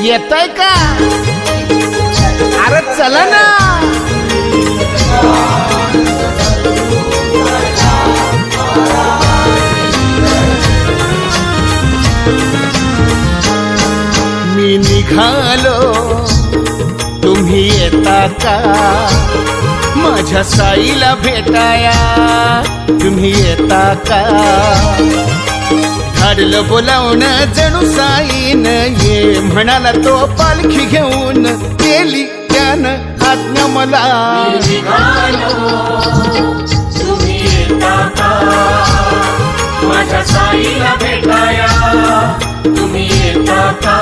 येतोय का? अरे चला ना. मी निघालो तुम्ही येता का? माझ्या साईला भेटाया तुम्ही येता का? धाडलं बोलावणं जणू साईन ये म्हणाला तो पालखी घेऊन केली त्यानं आज्ञा मला. तुम्ही येता का? माझ्या साईला भेटाया तुम्ही येता का?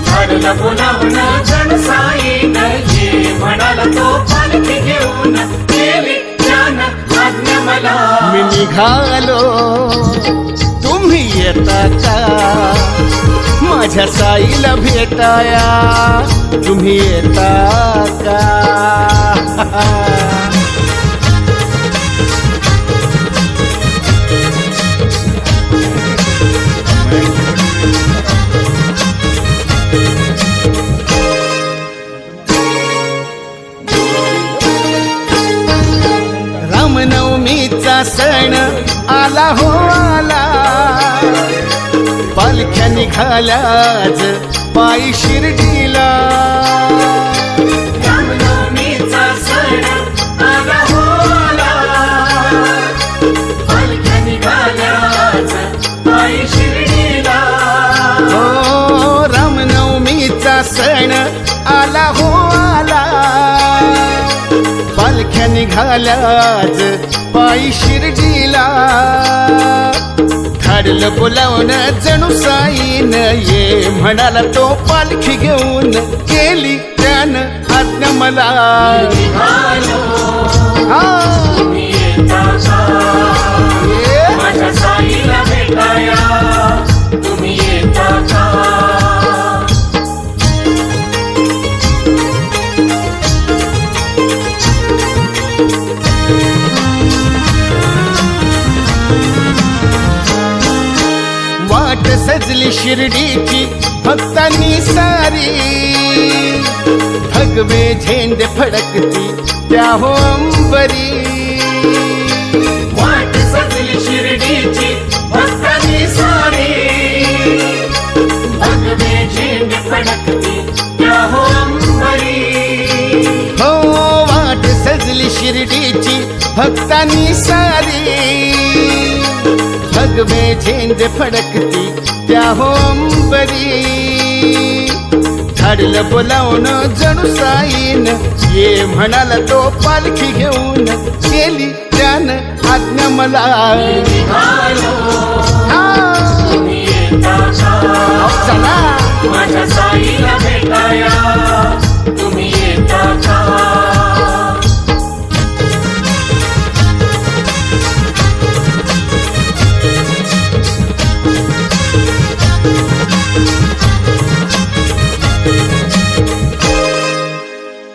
धाडलं बोलावणं जणू साईन ये म्हणाला तो पालखी घेऊन केली त्यानं आज्ञा मला. मी निघालो तुम्ही येता का? माझ्या साईला भेटाया तुम्ही येता का? रामनवमीचा सण आला हो आला. पालख्या निघाल्याच पायी शिर्डीला. रामनवमीचा सण आला हो आला. पालख्या निघाल्याच पायी शिर्डीला. हो रामनवमीचा सण आला हो आला. पालख्या निघाल्याच पायी शिर्डीला. धाडलं बोलावणं जणू साईन ये म्हणाला तो पालखी घेऊन केली त्यानं आज्ञा मला. तुम्ही येता का? माझ्या साईला भेटाया तुम्ही येता का? वाट सजली शिर्डीची भक्तांनी सारी. भगवे झेंडे फडकती त्या हो अंबरी. वाट सजली शिर्डीची भक्तांनी सारी. भगवे झेंडे फडकती त्या हो अंबरी. हो वाट सजली शिर्डीची भक्तांनी सारी. भगवे झेंडे फडकती त्या हो अंबरी. धाडलं बोलावणं जणू साईन ये म्हणाला तो पालखी घेऊन केली त्यानं आज्ञा मला. तुम्ही येता का? चला माझ्या साईला